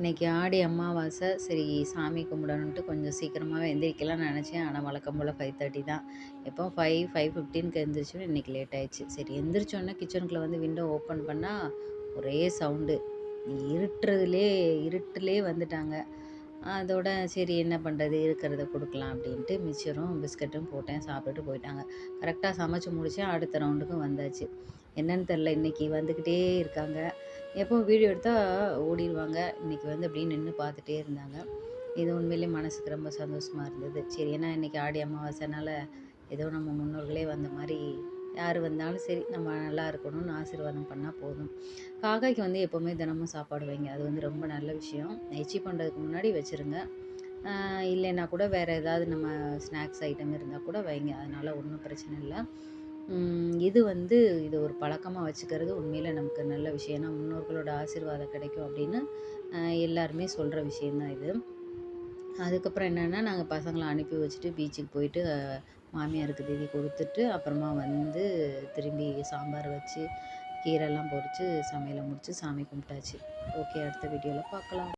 இன்றைக்கி ஆடி அமாவாசை. சரி சாமி கும்பிடணுன்ட்டு கொஞ்சம் சீக்கிரமாகவே எந்திரிக்கலாம்னு நினச்சேன். ஆனால் வழக்கம் போல் 5:30 தான். எப்போ 5:15க்கு எந்திரிச்சோம். இன்றைக்கி லேட் ஆயிடுச்சு. சரி எந்திரிச்சோன்னே கிச்சனுக்குள்ளே வந்து விண்டோ ஓப்பன் பண்ணால் ஒரே சவுண்டு. இருட்டிலே வந்துட்டாங்க. அதோட சரி என்ன பண்ணுறது, இருக்கிறத கொடுக்கலாம் அப்படின்ட்டு மிச்சரும் பிஸ்கட்டும் போட்டேன். சாப்பிட்டுட்டு போயிட்டாங்க. கரெக்டாக சமைச்சு முடித்தேன். அடுத்த ரவுண்டுக்கும் வந்தாச்சு. என்னன்னு தெரில, இன்றைக்கி வந்துக்கிட்டே இருக்காங்க. எப்பவும் வீடியோ எடுத்தால் ஓடிடுவாங்க. இன்றைக்கி வந்து அப்படியே நின்று பார்த்துட்டே இருந்தாங்க. இது உண்மையிலேயே மனசுக்கு ரொம்ப சந்தோஷமாக இருந்தது. சரி, ஏன்னா இன்றைக்கி ஆடி அமாவாசைனால ஏதோ நம்ம முன்னோர்களே வந்த மாதிரி யார் வந்தாலும் சரி நம்ம நல்லா இருக்கணும்னு ஆசீர்வாதம் பண்ணால் போதும். காக்காய்க்கு வந்து எப்போவுமே தினமும் சாப்பாடு வைங்க. அது வந்து ரொம்ப நல்ல விஷயம். எச்சி பண்ணுறதுக்கு முன்னாடி வச்சுருங்க. இல்லைன்னா கூட வேறு ஏதாவது நம்ம ஸ்நாக்ஸ் ஐட்டம் இருந்தால் கூட வைங்க. அதனால் ஒன்றும் பிரச்சனை இல்லை. இது வந்து இது ஒரு பழக்கமாக வச்சுக்கிறது உண்மையில நமக்கு நல்ல விஷயம். ஏன்னா முன்னோர்களோட ஆசீர்வாதம் கிடைக்கும் அப்படின்னு எல்லாருமே சொல்கிற விஷயந்தான் இது. அதுக்கப்புறம் என்னென்னா, நாங்கள் பசங்களை அனுப்பி வச்சுட்டு பீச்சுக்கு போயிட்டு மாமியாருக்கு திதி கொடுத்துட்டு அப்புறமா வந்து திரும்பி சாம்பார் வச்சு கீரைலாம் பொரித்து சமையலை முடித்து சாமி கும்பிட்டாச்சு. ஓகே, அடுத்த வீடியோவில் பார்க்கலாம்.